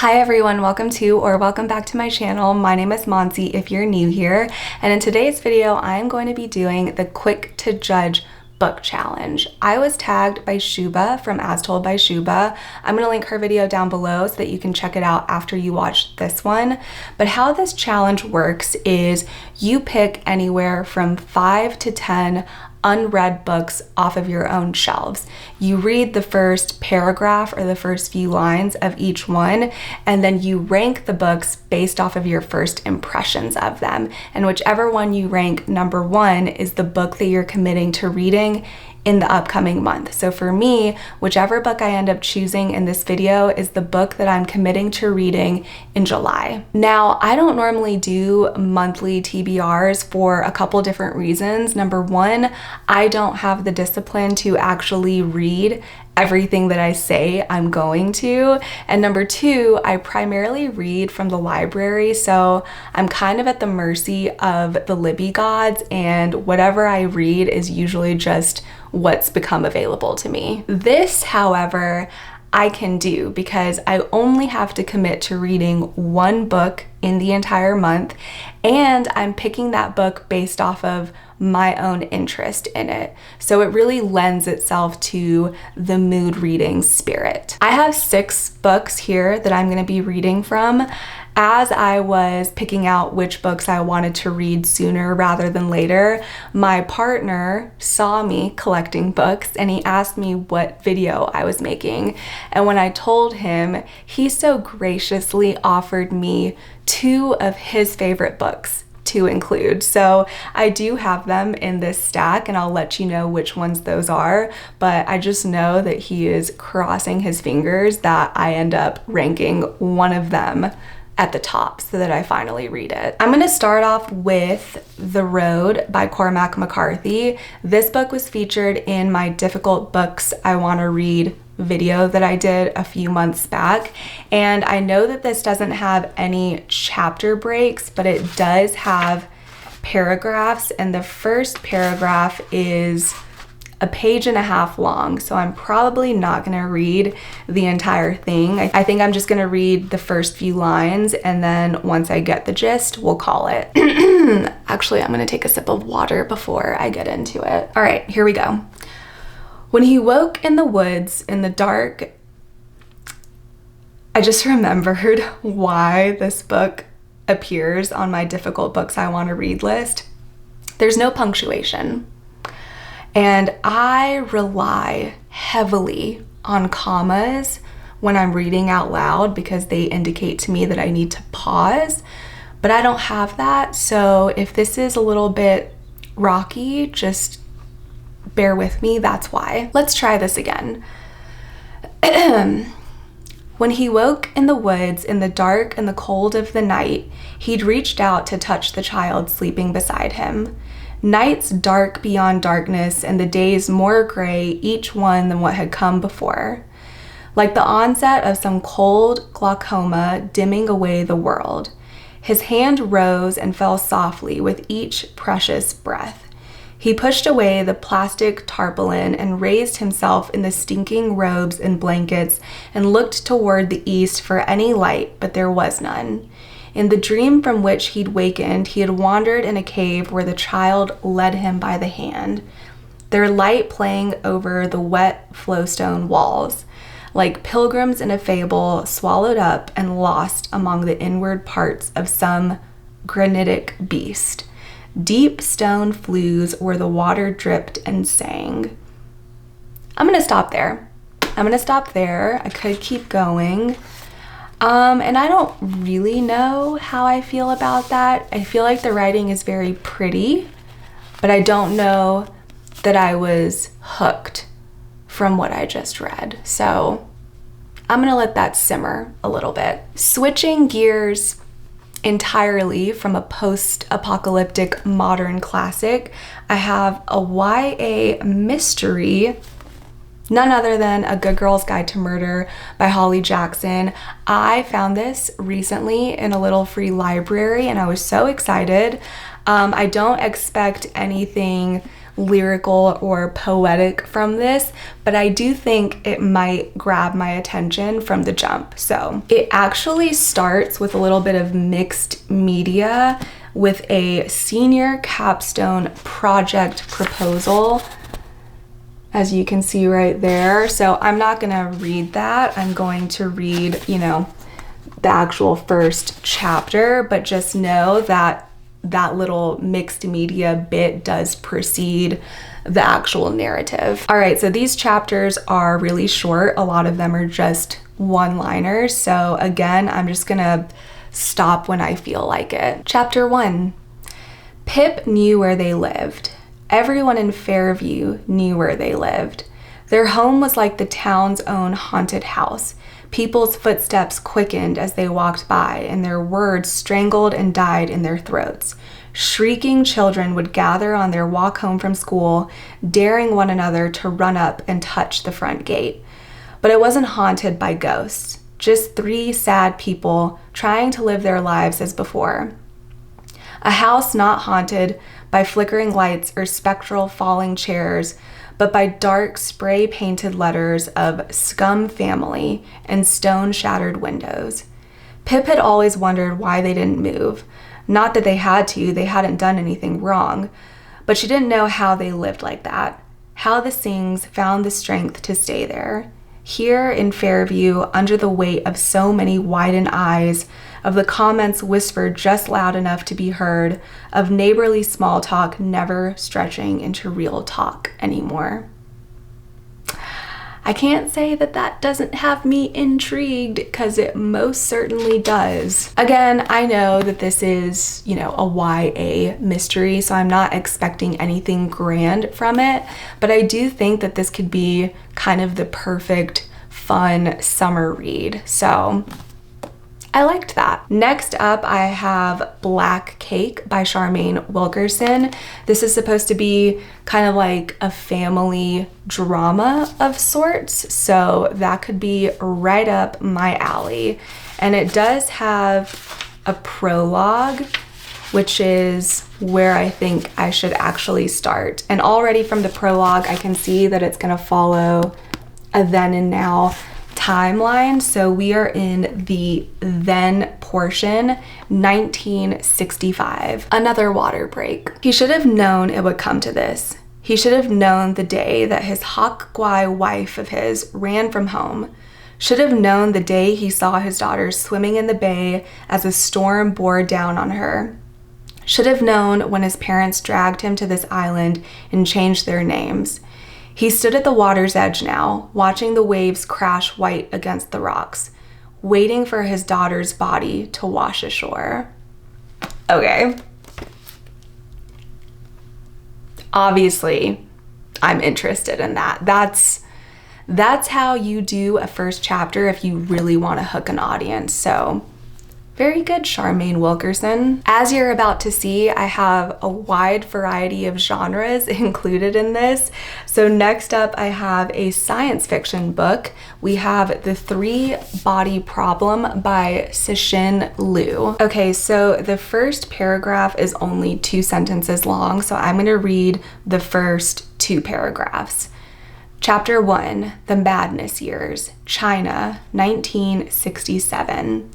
Hi everyone, welcome back to my channel. My name is Monsi if you're new here, and in today's video I'm going to be doing the quick to judge book challenge. I was tagged by Shuba from As Told by Shuba. I'm going to link her video down below so that you can check it out after you watch this one. But how this challenge works is you pick anywhere from 5 to 10 unread books off of your own shelves. You read the first paragraph or the first few lines of each one, and then you rank the books based off of your first impressions of them. And whichever one you rank number one is the book that you're committing to reading in the upcoming month. So for me, whichever book I end up choosing in this video is the book that I'm committing to reading in July. Now, I don't normally do monthly TBRs for a couple different reasons. Number one, I don't have the discipline to actually read everything that I say I'm going to. And number two, I primarily read from the library, so I'm kind of at the mercy of the Libby gods, and whatever I read is usually just what's become available to me. This, however, I can do because I only have to commit to reading one book in the entire month, and I'm picking that book based off of my own interest in it. So it really lends itself to the mood reading spirit. I have 6 books here that I'm going to be reading from. As I was picking out which books I wanted to read sooner rather than later, my partner saw me collecting books and he asked me what video I was making. And when I told him, he so graciously offered me 2 of his favorite books to include. So I do have them in this stack and I'll let you know which ones those are, but I just know that he is crossing his fingers that I end up ranking one of them at the top so that I finally read it. I'm going to start off with The Road by Cormac McCarthy. This book was featured in my difficult books I want to read video that I did a few months back, and I know that this doesn't have any chapter breaks, but it does have paragraphs, and the first paragraph is a page and a half long, so I'm probably not gonna read the entire thing. I think I'm just gonna read the first few lines, and then once I get the gist, we'll call it. Actually, I'm gonna take a sip of water before I get into it. All right, here we go. When he woke in the woods in the dark, I just remembered why this book appears on my difficult books I want to read list. There's no punctuation. And I rely heavily on commas when I'm reading out loud because they indicate to me that I need to pause, but I don't have that. So if this is a little bit rocky, just bear with me, that's why. Let's try this again. When he woke in the woods in the dark and the cold of the night, he'd reached out to touch the child sleeping beside him. Nights dark beyond darkness and the days more gray each one than what had come before. Like the onset of some cold glaucoma dimming away the world. His hand rose and fell softly with each precious breath. He pushed away the plastic tarpaulin and raised himself in the stinking robes and blankets and looked toward the east for any light, but there was none. In the dream from which he'd wakened, he had wandered in a cave where the child led him by the hand, their light playing over the wet flowstone walls, like pilgrims in a fable swallowed up and lost among the inward parts of some granitic beast. Deep stone flues where the water dripped and sang. I'm gonna stop there. I could keep going. And I don't really know how I feel about that. I feel like the writing is very pretty, but I don't know that I was hooked from what I just read. So I'm gonna let that simmer a little bit. Switching gears entirely from a post-apocalyptic modern classic, I have a YA mystery, none other than A Good Girl's Guide to Murder by Holly Jackson. I found this recently in a little free library and I was so excited. I don't expect anything lyrical or poetic from this, but I do think it might grab my attention from the jump. So it actually starts with a little bit of mixed media with a senior capstone project proposal, as you can see right there. So I'm not gonna read that. I'm going to read, you know, the actual first chapter, but just know that that little mixed media bit does precede the actual narrative. All right, so these chapters are really short. A lot of them are just one-liners. So again, I'm just gonna stop when I feel like it. Chapter 1. Pip knew where they lived. Everyone in Fairview knew where they lived. Their home was like the town's own haunted house. People's footsteps quickened as they walked by, and their words strangled and died in their throats. Shrieking children would gather on their walk home from school, daring one another to run up and touch the front gate. But it wasn't haunted by ghosts, just 3 sad people trying to live their lives as before. A house not haunted by flickering lights or spectral falling chairs, but by dark spray-painted letters of Scum Family and stone-shattered windows. Pip had always wondered why they didn't move. Not that they had to, they hadn't done anything wrong, but she didn't know how they lived like that, how the Sings found the strength to stay there. Here in Fairview, under the weight of so many widened eyes, of the comments whispered just loud enough to be heard, of neighborly small talk never stretching into real talk anymore. I can't say that that doesn't have me intrigued, because it most certainly does. Again, I know that this is, you know, a YA mystery, so I'm not expecting anything grand from it, but I do think that this could be kind of the perfect, fun summer read. So I liked that. Next up, I have Black Cake by Charmaine Wilkerson. This is supposed to be kind of like a family drama of sorts, so that could be right up my alley. And it does have a prologue, which is where I think I should actually start. And already from the prologue, I can see that it's gonna follow a then and now timeline. So we are in the then portion, 1965. Another water break. He should have known it would come to this. He should have known the day that his Hawkeye wife of his ran from home. Should have known the day he saw his daughters swimming in the bay as a storm bore down on her. Should have known when his parents dragged him to this island and changed their names. He stood at the water's edge now, watching the waves crash white against the rocks, waiting for his daughter's body to wash ashore. Okay. Obviously, I'm interested in that. That's how you do a first chapter if you really want to hook an audience. So very good, Charmaine Wilkerson. As you're about to see, I have a wide variety of genres included in this. So next up, I have a science fiction book. We have The 3-Body Problem by Cixin Liu. Okay, so the first paragraph is only 2 sentences long, so I'm gonna read the first 2 paragraphs. Chapter 1, The Madness Years, China, 1967.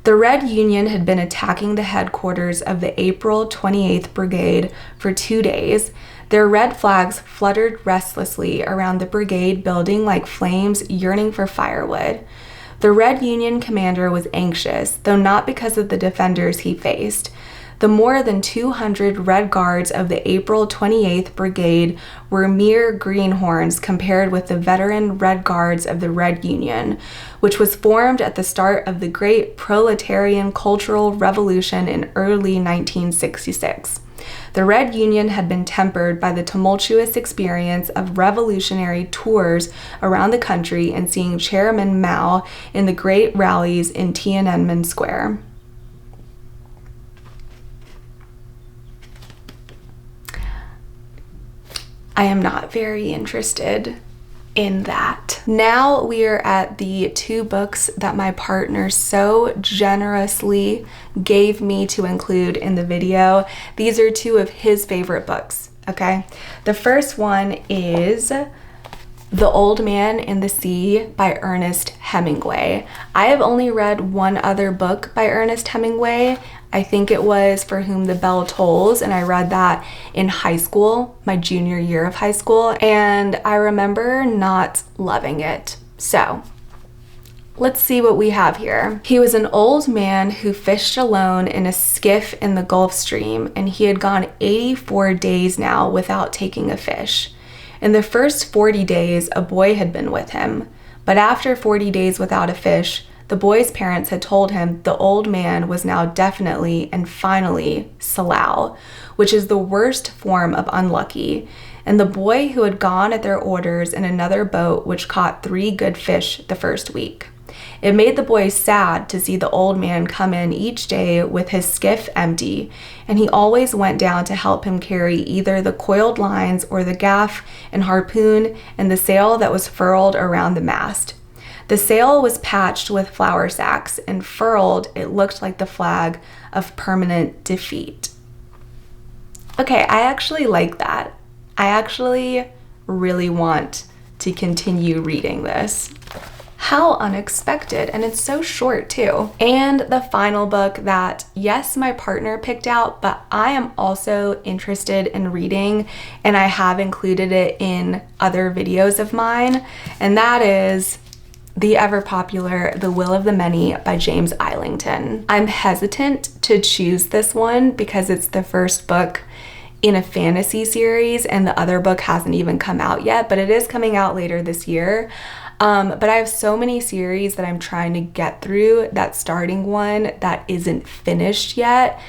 The Red Union had been attacking the headquarters of the April 28th Brigade for 2 days. Their red flags fluttered restlessly around the brigade building like flames yearning for firewood. The Red Union commander was anxious, though not because of the defenders he faced. The more than 200 Red Guards of the April 28th Brigade were mere greenhorns compared with the veteran Red Guards of the Red Union, which was formed at the start of the Great Proletarian Cultural Revolution in early 1966. The Red Union had been tempered by the tumultuous experience of revolutionary tours around the country and seeing Chairman Mao in the great rallies in Tiananmen Square. I am not very interested in that. Now we are at the 2 books that my partner so generously gave me to include in the video. These are 2 of his favorite books. okay? The first one is The Old Man and the Sea by Ernest Hemingway. I have only read one other book by Ernest Hemingway. I think it was For Whom the Bell Tolls, and I read that in high school, my junior year of high school, and I remember not loving it. So let's see what we have here. He was an old man who fished alone in a skiff in the Gulf Stream, and he had gone 84 days now without taking a fish. In the first 40 days, a boy had been with him, but after 40 days without a fish, the boy's parents had told him the old man was now definitely and finally Salau, which is the worst form of unlucky, and the boy who had gone at their orders in another boat which caught 3 good fish the first week. It made the boy sad to see the old man come in each day with his skiff empty, and he always went down to help him carry either the coiled lines or the gaff and harpoon and the sail that was furled around the mast. The sail was patched with flour sacks, and furled it looked like the flag of permanent defeat. Okay, I actually like that. I actually really want to continue reading this. How unexpected, and it's so short too. And the final book that, yes, my partner picked out, but I am also interested in reading, and I have included it in other videos of mine, and that is the ever popular The Will of the Many by James Islington. I'm hesitant to choose this one because it's the first book in a fantasy series, and the other book hasn't even come out yet, but it is coming out later this year. But I have so many series that I'm trying to get through that starting one that isn't finished yet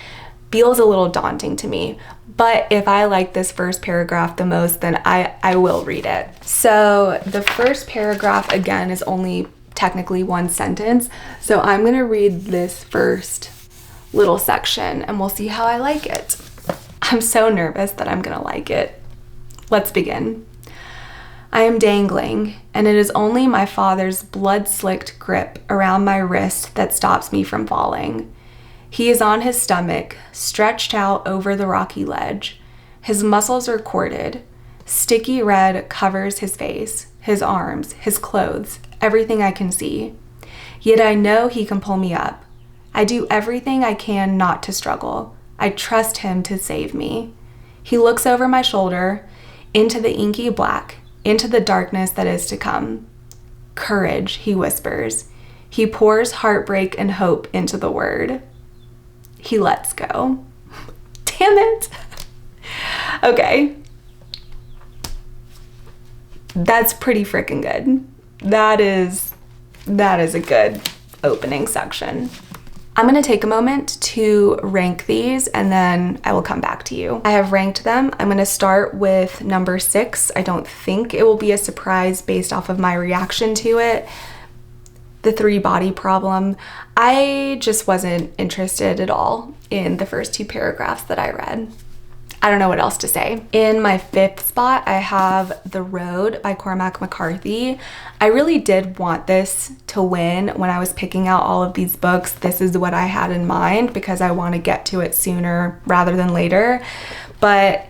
feels a little daunting to me. But if I like this first paragraph the most, then I will read it. So the first paragraph, again, is only technically one sentence. So I'm gonna read this first little section and we'll see how I like it. I'm so nervous that I'm gonna like it. Let's begin. I am dangling, and it is only my father's blood-slicked grip around my wrist that stops me from falling. He is on his stomach, stretched out over the rocky ledge. His muscles are corded. Sticky red covers his face, his arms, his clothes, everything I can see. Yet I know he can pull me up. I do everything I can not to struggle. I trust him to save me. He looks over my shoulder, into the inky black, into the darkness that is to come. Courage, he whispers. He pours heartbreak and hope into the word. He lets go. Damn it. Okay. That's pretty freaking good. That is a good opening section. I'm going to take a moment to rank these and then I will come back to you. I have ranked them. I'm going to start with number 6. I don't think it will be a surprise based off of my reaction to it. The 3 Body Problem. I just wasn't interested at all in the first 2 paragraphs that I read. I don't know what else to say. In my 5th spot, I have The Road by Cormac McCarthy. I really did want this to win when I was picking out all of these books. This is what I had in mind because I want to get to it sooner rather than later. But,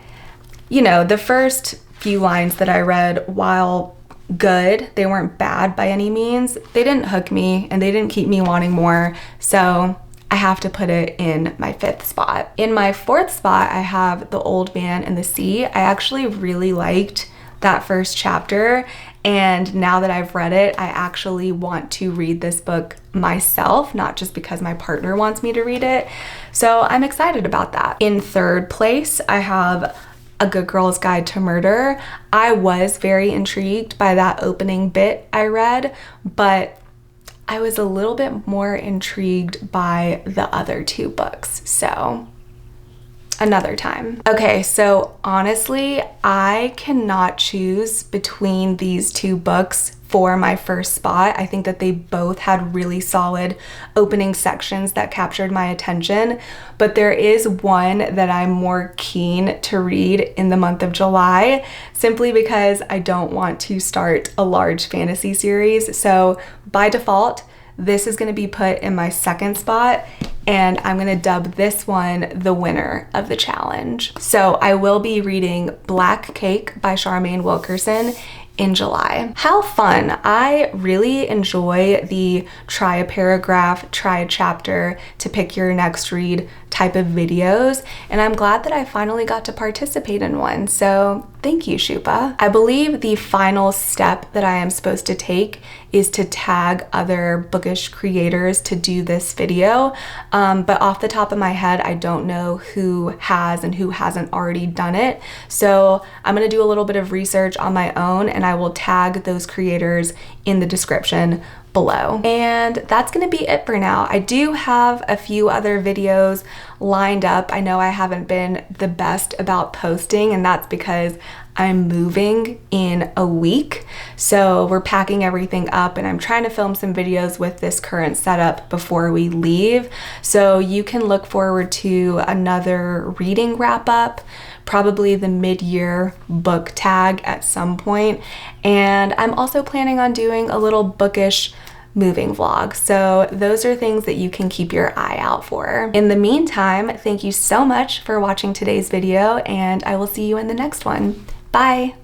you know, the first few lines that I read, while good, they weren't bad by any means. They didn't hook me and they didn't keep me wanting more. So I have to put it in my 5th spot. In my 4th spot, I have The Old Man and the Sea. I actually really liked that first chapter, and now that I've read it, I actually want to read this book myself, not just because my partner wants me to read it. So I'm excited about that. In 3rd place, I have A Good Girl's Guide to Murder. I was very intrigued by that opening bit I read, but I was a little bit more intrigued by the other 2 books, so another time. Okay, so honestly, I cannot choose between these 2 books for my first spot. I think that they both had really solid opening sections that captured my attention, but there is one that I'm more keen to read in the month of July, simply because I don't want to start a large fantasy series. So by default, this is going to be put in my 2nd spot, and I'm gonna dub this one the winner of the challenge. So I will be reading Black Cake by Charmaine Wilkerson in July. How fun. I really enjoy the try a paragraph, try a chapter to pick your next read type of videos, and I'm glad that I finally got to participate in one. So thank you, Shupa. I believe the final step that I am supposed to take is to tag other bookish creators to do this video, but off the top of my head, I don't know who has and who hasn't already done it. So I'm gonna do a little bit of research on my own, and I will tag those creators in the description below. And that's gonna be it for now. I do have a few other videos lined up. I know I haven't been the best about posting, and that's because I'm moving in a week. So we're packing everything up, and I'm trying to film some videos with this current setup before we leave. So you can look forward to another reading wrap up, probably the mid-year book tag at some point. And I'm also planning on doing a little bookish moving vlog. So those are things that you can keep your eye out for. In the meantime, thank you so much for watching today's video, and I will see you in the next one. Bye.